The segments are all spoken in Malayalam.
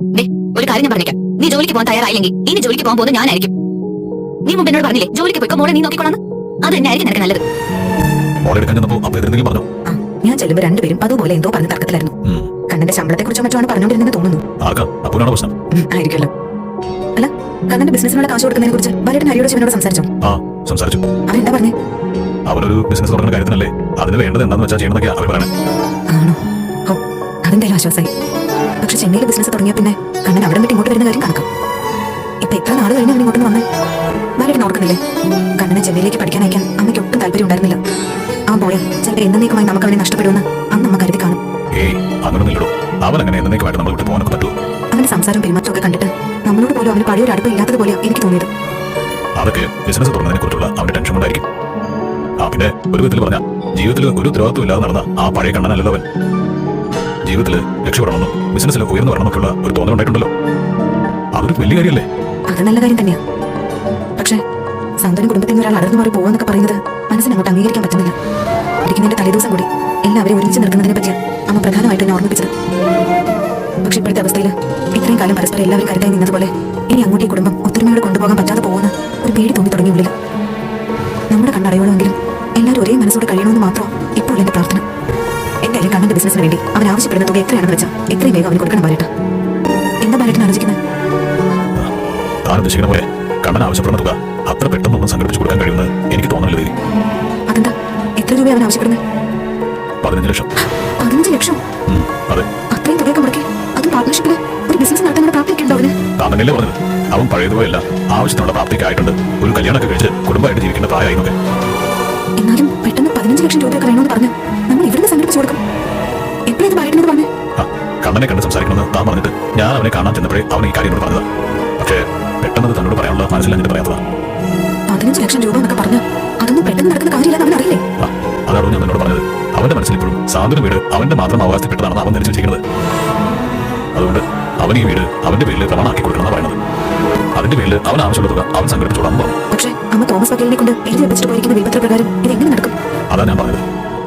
ഒരു കാര്യം ഞാൻ പറഞ്ഞേക്കാം, നീ ജോലിക്ക് പോകാൻ തയ്യാറായില്ലെങ്കിൽ ഇനി ജോലിക്ക് പോകാൻ പോകുന്നത് ഞാനായിരിക്കും. നീ മുമ്പ് എന്നോട് പറഞ്ഞില്ലേ ജോലിക്ക് പോയിക്കോ മോളെ, നീ നോക്കിക്കോളാന്ന്. അത് തന്നെ ആയിരിക്കും നിനക്ക് നല്ലത്. ഞാൻ ചെല്ലുമ്പോ രണ്ടുപേരും അതുപോലെ എന്തോ പറഞ്ഞ തർക്കത്തിലായിരുന്നു. കണ്ണന്റെ ശമ്പളത്തെ കുറിച്ചോ മറ്റോ ആണ് പറഞ്ഞോണ്ടിരുന്നെന്ന് തോന്നുന്നു. ആയിരിക്കുമല്ലോ. അല്ല, കണ്ണന്റെ ബിസിനസിനുള്ള കാശ് കൊടുക്കുന്നതിനെ കുറിച്ച് ബാലേട്ടൻ ഹരിയോട് ശിവനോട് സംസാരിച്ചോ? അവരെന്താ പറഞ്ഞേ? അവരൊരു ബിസിനസ് തുടങ്ങുന്ന കാര്യത്തിനല്ലേ അതിന് വേണ്ടത് എന്താണെന്ന് വെച്ചാൽ ചെയ്യണമെന്നൊക്കെയാ അവർ പറയണേ. ആണോ? ഓ, അതെന്തായാലും ആശ്വാസമായി. പക്ഷെ ചെന്നൈയിൽ ബിസിനസ് തുടങ്ങിയ പിന്നെ കണ്ണൻ അവിടെ വിട്ട് ഇങ്ങോട്ട് വരുന്ന കാര്യം കണക്കാം. ഇപ്പൊ എത്ര നാൾ കഴിഞ്ഞ് അവൻ ഇങ്ങോട്ട് വന്നേ? ബാലേട്ടൻ ഓർക്കുന്നില്ലേ, കണ്ണനെ ചെന്നൈയിലേക്ക് പഠിക്കാൻ അയക്കാൻ അമ്മയ്ക്ക് ഒട്ടും താല്പര്യം ഉണ്ടായിരുന്നില്ല. അവൻ പോയാൽ ചിലപ്പോൾ എന്നേക്കുമായി നമുക്ക് അവനെ നഷ്ടപ്പെടുമെന്ന് അന്ന് അമ്മ കരുതി കാണും. അവന്റെ സംസാരം പെരുമാറ്റമൊക്കെ കണ്ടിട്ട് നമ്മളോട് പോലും അവന് പഴയൊരു അടുപ്പം ഇല്ലാത്തതുപോലെ എനിക്ക് തോന്നിയത്. അതൊക്കെ ബിസിനസ് തുടങ്ങുന്നതിനെ കുറിച്ചുള്ള അവന്റെ ടെൻഷൻ കൊണ്ടായിരിക്കും. പിന്നെ ഒരു വിധത്തിൽ പറഞ്ഞ ജീവിതത്തിൽ ഒരു ഉത്തരവാദിത്വം ഇല്ലാതെ നടന്ന ആ പഴയ കണ്ണനല്ലല്ലോ അവൻ. ജീവിതത്തിൽ രക്ഷപ്പെടണമെന്നും ബിസിനസ്സിൽ ഉയർന്നു വരണമെന്നൊക്കെയുള്ള ഒരു തോന്നലുണ്ടായിട്ടുണ്ടല്ലോ. അതൊരു വലിയ കാര്യമല്ലേ? അത് നല്ല കാര്യം തന്നെയാ. പക്ഷെ സന്തോഷം കുടുംബത്തിൽ നിന്ന് ഒരാൾ അടർന്നു മാറി പോകുമെന്നൊക്കെ പറയുന്നത് മനസ്സിന് അങ്ങോട്ട് അംഗീകരിക്കാൻ പറ്റുന്നില്ല. ഇരിക്കുന്നതിന്റെ തലേദിവസം കൂടി എല്ലാവരെയും ഒരുമിച്ച് നിർത്തുന്നതിനെ പറ്റിയ അമ്മ പ്രധാനമായിട്ട് എന്നെ ഓർമ്മിപ്പിച്ചത്. പക്ഷെ ഇപ്പോഴത്തെ അവസ്ഥയിൽ ഇത്രയും കാലം പരസ്പരം എല്ലാവരും കരുതായി നിന്നതുപോലെ ഇനി അങ്ങോട്ട് ഈ കുടുംബം ഒത്തൊരുമയോടെ കൊണ്ടുപോകാൻ പറ്റാതെ പോകുന്ന ഒരു പേടി തോന്നി തുടങ്ങി ഉള്ളിൽ. നമ്മുടെ കണ്ണടയോളമെങ്കിലും എല്ലാവരും ഒരേ മനസ്സോടെ കഴിയണമെന്ന് മാത്രം ഇപ്പോൾ എന്റെ പ്രാർത്ഥന. എന്തായാലും കണ്ണന്റെ ബിസിനസിന് വേണ്ടി അവൻ ആവശ്യപ്പെടുന്ന തുക എത്രയാണെന്ന് വെച്ചാൽ എത്രയും വേഗം അവന് കൊടുക്കണം ബാലേട്ട. എന്താ ബാലേട്ടൻ ആലോചിക്കുന്നത്? കണ്ണൻ ആവശ്യപ്പെടുന്ന തുക അത്ര പെട്ടെന്നൊന്നും സംഘടിപ്പിച്ചു കൊടുക്കാൻ കഴിയുമെന്ന് എനിക്ക് തോന്നുന്നില്ല. അതെന്താ? എത്ര രൂപ അവൻ ആവശ്യപ്പെടുന്നത്? 15 ലക്ഷം. 15 ലക്ഷം? അതെ. അത്രയും തുകയൊക്കെ മുടക്കി അതും പാർട്ട്ണർഷിപ്പില് ഒരു ബിസിനസ് നടത്താനുള്ള പ്രാപ്തിയൊക്കെ ഉണ്ടോ അവന്? താങ്കളല്ലേ പറഞ്ഞത് അവൻ പഴയതുപോലെയല്ല, ആവശ്യത്തിനുള്ള പ്രാപ്തിയൊക്കെ ആയിട്ടുണ്ട്. ഒരു കല്യാണമൊക്കെ കഴിച്ച് കുടുംബമായിട്ട് ജീവിക്കേണ്ട പ്രായമായിരുന്നൊക്കെ. എന്നാലും പെട്ടെന്ന് 15 ലക്ഷം രൂപയൊക്കെ വേണമെന്ന് പറഞ്ഞ് നമ്മൾ ഇവിടുന്ന് സംഘടിപ്പിച്ചു കൊടുക്കും. എപ്പോഴത് പറയണമെന്ന് പറഞ്ഞു? കണ്ണനെ കണ്ട് സംസാരിക്കണമെന്ന് താൻ പറഞ്ഞിട്ട് ഞാൻ അവനെ കാണാൻ ചെന്നപ്പോഴേ അവൻ ഈ കാര്യം പറഞ്ഞതാ. പക്ഷേ പെട്ടെന്ന് തന്നോട് പറയാനുള്ള മനസ്സിലാഞ്ഞിട്ട് പറയാത്തതാ. 15 ലക്ഷം രൂപ എന്നൊക്കെ പറഞ്ഞ് അതൊന്നും പെട്ടെന്ന് നടക്കുന്ന കാര്യമില്ലെന്ന് അവൻ അറിയില്ലേ? അതാണോ ഞാൻ നിന്നോട് പറഞ്ഞത്. അവന്റെ മനസ്സിൽ ഇപ്പോഴും സാന്ത്വന വീട് അവന്റെ മാത്രം അവകാശപ്പെട്ടതാണെന്ന് അവൻ ധരിച്ചു വെച്ചിരിക്കുന്നത്. അതുകൊണ്ട് അവൻ ഈ വീട് അവന്റെ പേരിൽ പ്രമാണമാക്കി കൊടുക്കണമെന്നാണ് പറയുന്നത്. അതിന്റെ പേരിൽ അവൻ ആവശ്യമുള്ള തുക അവൻ സംഘടിപ്പിച്ചോളാം പറഞ്ഞു. പക്ഷേ അമ്മ തോമസ് വക്കീലിനെ കൊണ്ട് എഴുതി വെച്ചിട്ട് പോയിരിക്കുന്ന വിൽപ്പത്ര പ്രകാരം ഇത് എങ്ങനെ നടക്കും? അതാ ഞാൻ പറഞ്ഞത്.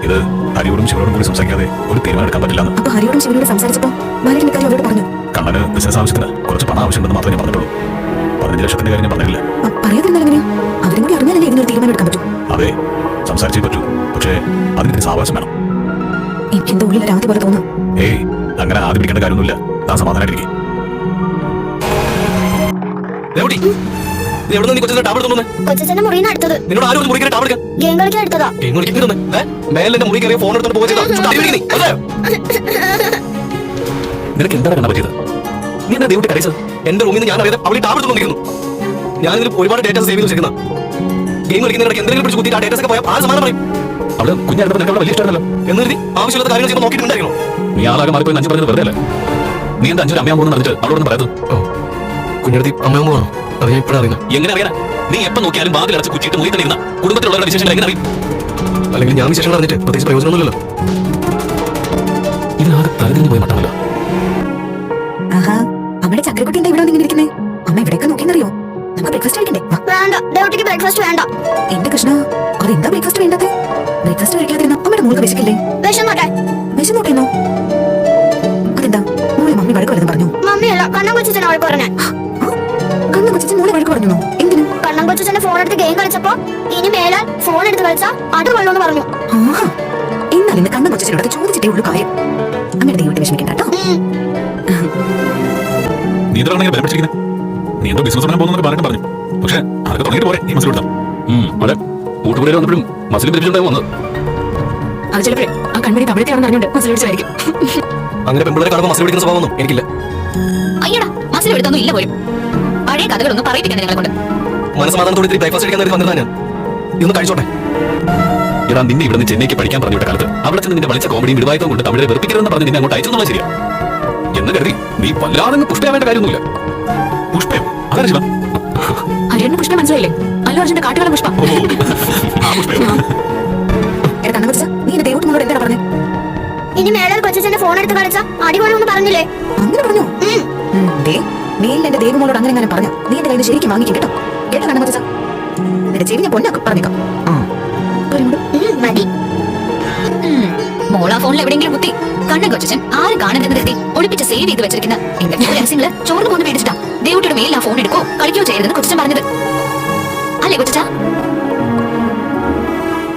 ഇത് ഹരിയോടും ശിവനോടും കൂടി സംസാരിക്കാതെ ഒരു തീരുമാനം എടുക്കാൻ പറ്റില്ല. അപ്പൊ ഹരിയോടും ശിവനോടും സംസാരിച്ചപ്പോ ബാലേട്ടൻ കാര്യം അവരോട് പറഞ്ഞു? കണ്ണന് ബിസിനസ് ആവശ്യത്തിന് കുറച്ച് പണം ആവശ്യമുണ്ടെന്ന് മാത്രമേ ഞാൻ പറഞ്ഞിട്ടുള്ളൂ. 15 ലക്ഷത്തിന്റെ കാര്യം ഞാൻ പറഞ്ഞില്ല. പറയാതിരുന്നാൽ എങ്ങനെയാ? അവരും കൂടി അറിഞ്ഞാലല്ലേ ഇതിനൊരു തീരുമാനം എടുക്കാൻ പറ്റൂ? അതെ, സംസാരിച്ചേ പറ്റൂ. പക്ഷേ അതിന് സാവകാശം വേണം. എനിക്കെന്തോ ഉള്ളിൽ രാത്രി പോലെ തോന്നുന്നു. ഏയ്, അങ്ങനെ ആദ്യം പിടിക്കേണ്ട കാര്യമൊന്നുമില്ല. താൻ സമാധാനമായിട്ടിരിക്കും. നിനക്ക് എന്താണ് കാണാൻ പറ്റിയത്? നീ എന്താ ദൈവത്തെ കരയിച്ചത്? എന്റെ റൂമിൽ നിന്ന് ഞാൻ അറിയാതെ അവളി ടാബ് എടുത്തുകൊണ്ടിരിക്കുന്നു. ഞാനിതിൽ ഒരുപാട് ഡേറ്റാസ് സേവ് ചെയ്ത് വെച്ചിരിക്കുന്ന. ഗെയിം കളിക്കുന്നതിനിടയ്ക്ക് എന്തെങ്കിലും പിടിച്ച് കുത്തിയിട്ട് ആ ഡേറ്റാസ് ഒക്കെ പോയാൽ ആ സമാനം പറയും. അവള് കുഞ്ഞായിരുന്നപ്പോൾ നിനക്ക് വലിയ ഇഷ്ടമാണല്ലോ എന്ന് കരുതി ആവശ്യമുള്ള കാര്യങ്ങൾ ചെയ്യുമ്പോൾ നോക്കിയിട്ടുണ്ടായിരുന്നു. നീ ആളാകെ മാറിപ്പോയി അഞ്ചു പറഞ്ഞത് വെറുതെ അല്ലേ? നീ എന്താ അഞ്ചൊരു അമ്മയാൻ പോകുന്ന പറഞ്ഞിട്ട് അവളോടൊന്നും പറയാത്തത്? കുഞ്ഞെടുത്തി അമ്മയാൻ പോകണോ? അത് ഞാൻ ഇപ്പോഴാണ് അറിയുന്നത്. എങ്ങനെ അറിയാനാ? നീ എപ്പോൾ നോക്കിയാലും വാതിൽ അടച്ച് കുറ്റിയിട്ട് മുറി തന്നെ ഇരുന്ന കുടുംബത്തിലുള്ളവരുടെ വിശേഷങ്ങൾ എങ്ങനെ അറിയും? അല്ലെങ്കിൽ ഞാൻ വിശേഷങ്ങൾ അറിഞ്ഞിട്ട് പ്രത്യേകിച്ച് പ്രയോജനമൊന്നുമില്ലല്ലോ. ഇതിനാകെ തലതിരിഞ്ഞു പോയി മട്ടമല്ലോ. ആഹാ, അമ്മയുടെ ചക്രക്കുട്ടി എന്താ ഇവിടെ ഇങ്ങനെ ഇരിക്കുന്നേ? അമ്മ ഇവിടെയൊക്കെ നോക്കിയെന്നറിയോ? നമുക്ക് ബ്രേക്ക്ഫാസ്റ്റ് കഴിക്കണ്ടേ? വേണ്ട, ദേവട്ടിക്ക് ബ്രേക്ക്ഫാസ്റ്റ് വേണ്ട. എന്റെ കൃഷ്ണ, അതെന്താ ബ്രേക്ക്ഫാസ്റ്റ് വേണ്ടത്? ബ്രേക്ക്ഫാസ്റ്റ് കഴിക്കാതിരുന്ന അമ്മയുടെ മോൾക്ക് വിശക്കില്ലേ? വിശന്നോട്ടേന്നോ? അതെന്താ മോളെ മമ്മി വഴക്ക് വല്ലതും പറഞ്ഞു? മമ്മിയല്ല, കണ്ണൻ കൊച്ചച്ഛനെ വഴക്ക് പറഞ്ഞേ. കണ്ണൻ കൊച്ചച്ഛൻ മോളെ വഴക്ക് പറഞ്ഞോ? എന്തിനു? കണ്ണൻ കൊച്ചച്ഛന്റെ ഫോൺ എടുത്ത് ഗെയിം കളിച്ചപ്പോ ഇനി മേലാൽ ഫോൺ എടുത്ത് കളിച്ചാ അത് കൊള്ളൂന്ന് പറഞ്ഞു. ആഹാ, എന്നാൽ ഇന്ന് കണ്ണൻ കൊച്ചച്ഛനോട് ചോദിച്ചിട്ടേ ഉള്ളൂ കാര്യം. അമ്മയുടെ ദൈവത്തെ വിഷമിക്കണ്ട കേട്ടോ. നീ എന്തോ ബിസിനസ് തുടങ്ങാൻ പോകുന്ന പറഞ്ഞിട്ട് പറഞ്ഞു. പക്ഷെ അതൊക്കെ തുടങ്ങിയിട്ട് പോരെ ഈ മസിൽ കൊടുത്താൽ. അതെ, കൂട്ടുപുരയിൽ വന്നപ്പോഴും മസിൽ പിരിച്ചിട്ടുണ്ടായി വന്നത്. അത് ചിലപ്പോഴേ ആ കൺമണി തമിഴത്തെയാണെന്ന് അറിഞ്ഞുകൊണ്ട് മസിൽ പിടിച്ചായിരിക്കും. അങ്ങനെ പെൺപിള്ളേരെ കാണുമ്പോൾ മസിൽ പിടിക്കുന്ന സ്വഭാവമൊന്നും എനിക്കില്ല. അയ്യടാ, മസിൽ എടുത്തൊന്നും ഇല്ല പോലും. പഴയ കഥകളൊന്നും പറയിപ്പിക്കാൻ നിങ്ങളെ കൊണ്ട്. മനസ്സമാധാനത്തോടെ ഇത്തിരി ബ്രേക്ക്ഫാസ്റ്റ് കഴിക്കാൻ വന്നതാണ് ഞാൻ. ഇതൊന്ന് കഴിച്ചോട്ടെ. എടാ, നിന്നെ ഇവിടെ നിന്ന് ചെന്നൈക്ക് പഠിക്കാൻ പറഞ്ഞു വിട്ട കാലത്ത് അവിടെ ചെന്ന് നിന്നെ വലിച്ച കോമഡിയും വിടുവായത്തും കൊണ്ട് തമിഴെ വെറുപ്പിക്കരുതെന്ന് പറഞ്ഞ് നിന്നെ അങ്ങോട്ട് അയച്ചെന്നുള്ള ശരിയാ എന്ന് കരുതി നീ വല്ലാതെ പുഷ്പയാവേണ്ട കാര്യമൊന്നുമില്ല. പുഷ്പം അതാണ് ശിവ. ഹരിയുടെ പുഷ്പം മനസ്സിലായില്ലേ? അല്ലു അർജുന്റെ കാട്ടുകാല പുഷ്പം. നീ ദൈവത്തോട് എന്താ പറഞ്ഞേ? ഇനി മേലാൽ കൊച്ചച്ഛന്റെ ഫോൺ എടുത്ത് കളിച്ചാ അടിപൊളിയൊന്നും പറഞ്ഞില്ലേ? അങ്ങനെ പറഞ്ഞു. മേലിൽ എന്റെ ദൈവമോളോട് അങ്ങനെ പറഞ്ഞ നീ എന്റെ കയ്യിൽ ശരിക്കും വാങ്ങിക്കും കേട്ടോ. കേട്ടോ കണ്ണ കൊച്ച, നിന്റെ ചെവി ഞാൻ പൊന്നാക്കും പറഞ്ഞേക്കാം. മതി. മോളാ ഫോണിൽ എവിടെയെങ്കിലും കുത്തി കണ്ണൻ കൊച്ചൻ ആരും കാണരുതെന്ന് കരുതി ഒളിപ്പിച്ച് സേവ് ചെയ്ത് വെച്ചിരിക്കുന്ന എന്തൊക്കെയോ രഹസ്യങ്ങള് ചോർന്നു പോകുന്ന പേടിച്ചിട്ടാ ദേവുട്ടിയുടെ മേലിൽ ആ ഫോൺ എടുക്കോ കളിക്കോ ചെയ്യരുതെന്ന് കൊച്ചൻ പറഞ്ഞത് അല്ലേ കൊച്ചാ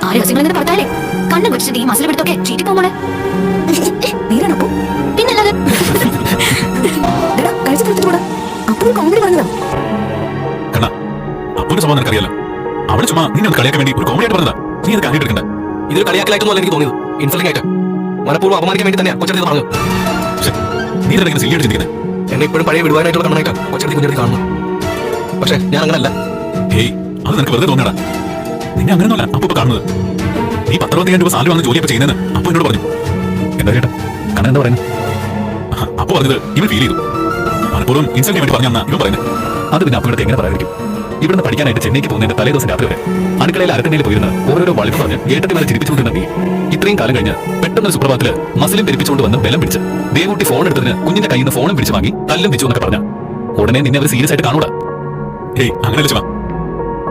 ആ രഹസ്യങ്ങൾ ഇങ്ങനെ പറഞ്ഞാലേ കണ്ണൻ കൊച്ചന്റെ ഈ മസിൽ പിടുത്തൊക്കെ ചീറ്റി പോമോളെ നേരാണപ്പോ പിന്നല്ലാതെ കഴിച്ചു തീർത്തിട്ട് അപ്പോൾ കോമഡി പറഞ്ഞതാ കണ്ണാ അപ്പൊരു സ്വഭാവം നിനക്കറിയാലോ അവിടെ ചുമ്മാ നിന്നെ ഒന്ന് കളിയാക്കാൻ വേണ്ടി ഒരു കോമഡി ആയിട്ട് പറഞ്ഞതാ നീ അത് കാര്യമായിട്ട് എടുക്കണ്ട ഇതൊരു കളിയാക്കലായിട്ടൊന്നും എനിക്ക് തോന്നിയത് ഇൻസൾട്ടിംഗ് ആയിട്ട് മനഃപൂർവ്വം അപമാനിക്കാൻ വേണ്ടി തന്നെ കൊച്ചെടുത്ത് പറഞ്ഞു പക്ഷെ നീ തന്നെ ഇങ്ങനെ സില്ലിയായിട്ട് ചിന്തിക്കുന്നത് എന്നെ ഇപ്പോഴും പഴയ വിടുവാനായിട്ടുള്ള കണ്ണനായിട്ട് കൊച്ചെടുത്ത് കുഞ്ഞെടുത്ത് കാണുന്നു പക്ഷെ ഞാൻ അങ്ങനല്ല ഹേയ് അത് നിനക്ക് വെറുതെ തോന്നടാ നിന്നെ അങ്ങനെയൊന്നുമല്ല അപ്പൊ കാണുന്നത് നീ 10-20,000 രൂപ സാലറി വന്ന് ജോലിയൊക്കെ ചെയ്യുന്നതെന്ന് അപ്പൊ എന്നോട് പറഞ്ഞു എന്താ ചേട്ടാ കണ്ണൻ എന്താ പറയുന്നത് അപ്പൊ പറഞ്ഞത് ഇവൻ ഫീൽ ചെയ്തു മനഃപൂർവ്വം ഇൻസൾട്ട് വേണ്ടി പറഞ്ഞാ ഇവൻ പറയുന്നത് അത് പിന്നെ അപ്പോഴത്തെ എങ്ങനെ പറയാതിരിക്കും ഇവിടുന്ന് പഠിക്കാനായിട്ട് ചെന്നൈക്ക് പോകുന്നതിന്റെ തലേ ദിവസം രാത്രി വരെ അടുക്കളയിൽ അരത്തണ്ണയിൽ പോയിരുന്ന ഓരോരോ വളിപ്പ് പറഞ്ഞ് ഏട്ടത്തി വരെ ചിരിപ്പിച്ചുകൊണ്ടിരുന്ന നീ ഇത്രയും കാലം കഴിഞ്ഞ് പെട്ടെന്ന് സുപ്രഭാതത്തില് മസിലും പെരുപ്പിച്ചുകൊണ്ട് വന്ന് ബലം പിടിച്ച് ദേവൂട്ടി ഫോൺ എടുത്തതിന് കുഞ്ഞിന്റെ കയ്യിൽ നിന്ന് ഫോണും പിടിച്ച് വാങ്ങി തല്ലും പിച്ചു എന്നൊക്കെ പറഞ്ഞ ഉടനെ നിന്നെ അവർ സീരിയസ് ആയിട്ട് കാണൂടാ ഹേയ് അങ്ങനെയല്ല ചുമ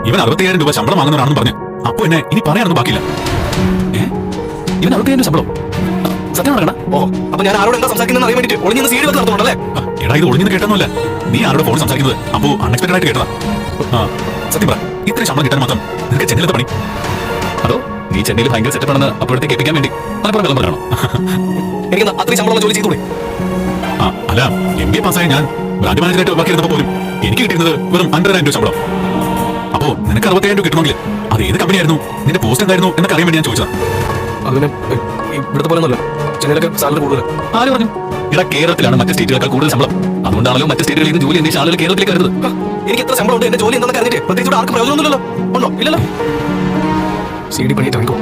ഇവൻ 60,000 രൂപ ശമ്പളം വാങ്ങുന്നവരാണെന്ന് പറഞ്ഞു അപ്പൊ എന്നെ ഇനി പറയാനൊന്നും ബാക്കിയില്ല ഇവൻ 60,000 ശമ്പളം സത്യം പറയണ ഓ അപ്പൊ ഞാൻ ആരോട് എന്താ സംസാരിക്കുന്നത് അറിയാൻ വേണ്ടിട്ട് ഒളിഞ്ഞ് സീഡി വെച്ച് നടത്തുന്നുണ്ടല്ലേ എടാ ഇത് ഒളിഞ്ഞെന്ന് കേട്ടൊന്നുമല്ല നീ ആരോട് ഫോൺ സംസാരിക്കുന്നത് അപ്പോ അൺഎക്സ്പെക്ടഡ് ആയിട്ട് കേട്ടതാ സത്യം പറ ഇത്രയും ശമ്പളം കിട്ടാൻ മാത്രം നിനക്ക് ചെന്നൈയിലത്തെ പണി അതോ നീ ചെന്നൈയിൽ ഭയങ്കര സെറ്റപ്പ് ആണെന്ന് അപ്പോഴത്തേക്ക് കേൾപ്പിക്കാൻ വേണ്ടി മലപ്പുറം വിളംബരമാണോ എനിക്ക് അത്രയും ശമ്പളം ജോലി ചെയ്തൂടെ അല്ല MBA പാസ്സായ ഞാൻ ബ്രാഞ്ച് മാനേജറായിട്ട് വർക്ക് ചെയ്തപ്പോൾ പോലും എനിക്ക് കിട്ടിയിരുന്നത് വെറും 50,000 രൂപ ശമ്പളം അപ്പോ നിനക്ക് 60,000 രൂപ കിട്ടണമെങ്കിൽ അത് ഏത് കമ്പനിയായിരുന്നു നിന്റെ പോസ്റ്റ് എന്തായിരുന്നു എന്നൊക്കെ അറിയാൻ വേണ്ടി ഞാൻ ചോദിച്ചതാ അതിന് ഇവിടുത്തെ പോലെ ഒന്നല്ല ചെന്നൈയിലൊക്കെ സാലറി കൂടുതൽ ആര് പറഞ്ഞു ഇവിടെ കേരളത്തിലാണ് മറ്റ് സ്റ്റേറ്റുകൾക്ക് കൂടുതൽ ശമ്പളം അതുകൊണ്ടാണല്ലോ മറ്റ് സ്റ്റേറ്റുകളിൽ നിന്ന് ജോലി അന്വേഷിച്ച ആളുകൾ കേരളത്തിലേക്ക് വരുന്നത് എനിക്ക് എത്ര ശമ്പളം ഉണ്ട് എന്റെ ജോലി എന്താണെന്ന് അറിഞ്ഞിട്ട് പ്രത്യേകിച്ച് ആർക്കും പ്രയോജനമൊന്നുമില്ലല്ലോ ഉണ്ടോ ഇല്ലല്ലോ സി ഡി പണിയിട്ട് ഇറങ്ങിക്കോ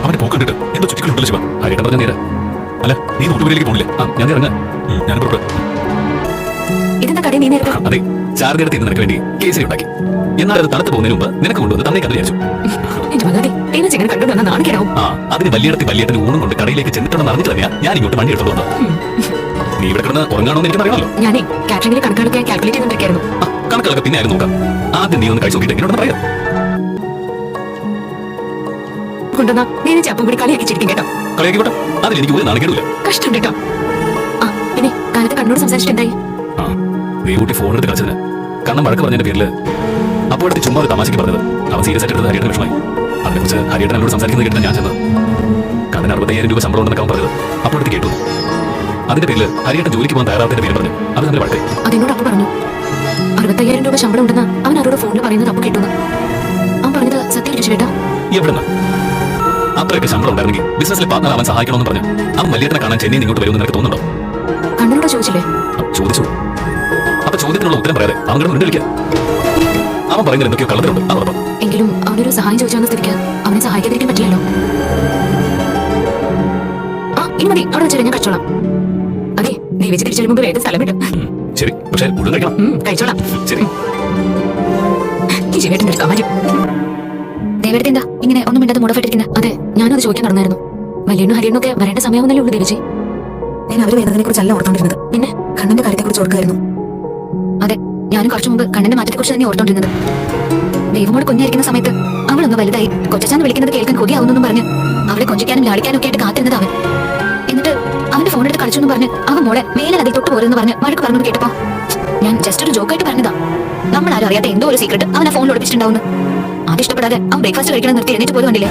അവന്റെ പോക്ക് കണ്ടിട്ട് എന്തോ ചുറ്റിക്കളുണ്ടല്ലോ ശിവ ഹരിയേട്ടൻ പറഞ്ഞ നേരെ അല്ല നീ നൂറ്റുപേരിലേക്ക് പോണില്ലേ ഞാൻ ഇറങ്ങാം ഞാൻ പുറത്ത് ഇതെന്താ കടയിൽ നീ നേരത്തെ അതെ ചാർജ് എടുത്ത് നിനക്ക് വേണ്ടി കേസരി ഉണ്ടാക്കി എന്നാൽ അത് തണുത്ത് പോകുന്നതിന് മുമ്പ് നിനക്ക് കൊണ്ടുവന്ന് തന്നെ കണ്ടു വിചാരിച്ചു എന്റെ മകനെ എന്നെ ചെങ്ങനെ കണ്ടുവന്ന നാണിക്കടാവും അതിന് വലിയിടത്തി വലിയേട്ടന് ഊണും കൊണ്ട് കടയിലേക്ക് ചെന്നിട്ടുണ്ടെന്ന് അറിഞ്ഞിട്ട് തന്നെയാ ഞാൻ ഇങ്ങോട്ട് വണ്ടി എടുത്തു വന്നത് നീ ഇവിടെ കിടന്ന് ഉറങ്ങാണോ എന്ന് എനിക്ക് അറിയാമല്ലോ ഞാനേ കാറ്ററിംഗിലെ കണക്കുകളൊക്കെ കാൽക്കുലേറ്റ് ചെയ്തിരിക്കായിരുന്നു കണക്കുകളൊക്കെ പിന്നെ ആയിരുന്നു നോക്കാം ആദ്യം നീ ഒന്ന് കഴിച്ചു നോക്കിയിട്ട് എന്നോട് പറയാം കൊണ്ടുവന്നാ നീ ചപ്പം കൂടി കളിയാക്കി ചിരിക്കും കേട്ടോ കളിയാക്കി വിട്ടോ അതിൽ എനിക്ക് ഒരു നാണക്കേടില്ല കഷ്ടം കേട്ടോ ആ പിന്നെ കാലത്ത് കണ്ണോട് സംസാരിച്ചിട്ട് എന്തായി ദേവൂട്ടി ഫോൺ എടുത്ത് കളിച്ചതിന് കണ്ണം വഴക്ക് പറഞ്ഞതിന്റെ പേരില് അപ്പോഴത്തെ ചുമ്മാ ഒരു തമാശക്ക് പറഞ്ഞത് അവൻ സീരിയസ് ആയിട്ട് എടുത്ത് ഹരിയേട്ടൻ വിഷമായി അതിനെക്കുറിച്ച് ഹരിയേട്ടൻ എന്നോട് സംസാരിക്കുന്നത് കേട്ടിട്ട് ഞാൻ ചെന്നത് കണ്ണിന് 60,000 രൂപ ശമ്പളം ഉണ്ടെന്ന് അവൻ പറഞ്ഞത് അപ്പോഴത്തെ കേട്ടു അതിന്റെ പേരിൽ ഹരിയേട്ടൻ ജോലിക്ക് പോകാൻ തയ്യാറാത്തതിന്റെ പേര് പറഞ്ഞു അത് നല്ല വഴക്കായി അതിനോട് അപ്പൊ പറഞ്ഞു 60,000 രൂപ ശമ്പളം ഉണ്ടെന്ന് അവൻ അവരോട് ഫോണിൽ പറയുന്നത് അപ്പൊ കിട്ടുന്നു അവൻ പറഞ്ഞത് സത്യം ചേട്ടാ എവിടെന്ന് അത്രയൊക്കെ ശമ്പളം ഉണ്ടായിരുന്നെങ്കിൽ ബിസിനസ്സിൽ പാർട്ണർ അവൻ സഹായിക്കണമെന്ന് പറഞ്ഞു അവൻ വലിയേട്ടനെ കാണാൻ ചെന്നൈ ഇങ്ങോട്ട് വരുമെന്ന് നിനക്ക് തോന്നുന്നുണ്ടോ കണ്ണനോട് ചോദിച്ചില്ലേ ചോദിച്ചു അപ്പൊ ചോദ്യത്തിനുള്ള ഉത്തരം പറയാതെ അവൻ കിടന്ന് വിളിക്കാം അവൻ പറയുന്നത് എന്തൊക്കെയോ കള്ളത്തിലുണ്ട് അതോടൊപ്പം എങ്കിലും അവനൊരു സഹായം ചോദിച്ചാൽ സ്ഥിതിക്ക് അവനെ സഹായിക്കാതിരിക്കാൻ പറ്റില്ലല്ലോ ആ ഇനി മതി അവിടെ വെച്ചാൽ ഞാൻ കഴിച്ചോളാം അതെ നീ വെച്ച് തിരിച്ചു മുമ്പ് വേഗം സ്ഥലം വിട്ടു ശരി പക്ഷെ ഉടൻ കഴിക്കണം കഴിച്ചോളാം ശരി ഈ ചേട്ടൻ്റെ ഒരു കാര്യം ദേവടുത്ത് എന്താ ഇങ്ങനെ ഒന്നും മിണ്ടാതെ മുടഫിട്ടിരിക്കുന്നത് അതെ ഞാനത് ചോദിക്കാൻ നടന്നായിരുന്നു വലിയണ്ണു ഹരിയണ്ണൊക്കെ വരേണ്ട സമയമെന്നല്ലേ ഉള്ളൂ ദേവജി ഞാൻ അവർ വരുന്നതിനെ കുറിച്ചല്ല ഓർത്തോണ്ടിരുന്നത് പിന്നെ കണ്ണന്റെ കാര്യത്തെ കുറിച്ച് ഓർക്കായിരുന്നു അതെ ഞാനും കുറച്ചു മുമ്പ് കണ്ണന്റെ മാറ്റത്തെ കുറിച്ച് തന്നെ ഓർത്തോണ്ടിരുന്നത് ദൈവമോട് കുഞ്ഞായിരിക്കുന്ന സമയത്ത് അവളൊന്ന് വലുതായി കൊച്ചാന്ന് വിളിക്കുന്നത് കേൾക്കാൻ കൊതിയാവുന്നെന്നും പറഞ്ഞ് അവളെ കൊഞ്ചിക്കാനും ലാളിക്കാനും ഒക്കെ ആയിട്ട് കാത്തിരുന്നത് അവൻ എന്നിട്ട് അവന്റെ ഫോൺ എടുത്ത് കളിച്ചു എന്ന് പറഞ്ഞ് അവൻ മോളെ മേലെ അതിൽ തൊട്ട് പോരെന്ന് പറഞ്ഞ് വഴക്ക് പറഞ്ഞത് കേട്ടപ്പോ ഞാൻ ജസ്റ്റ് ഒരു ജോക്കായിട്ട് പറഞ്ഞതാ നമ്മൾ ആരും അറിയാത്ത എന്തോ ഒരു സീക്രട്ട് അവൻ ആ ഫോണിൽ ഒളിപ്പിച്ചിട്ടുണ്ടാവുന്നു അതിഷ്ടപ്പെടാതെ അവൻ ബ്രേക്ക്ഫാസ്റ്റ് കഴിക്കണം നിർത്തി എണീറ്റ് പോലും കണ്ടില്ലേ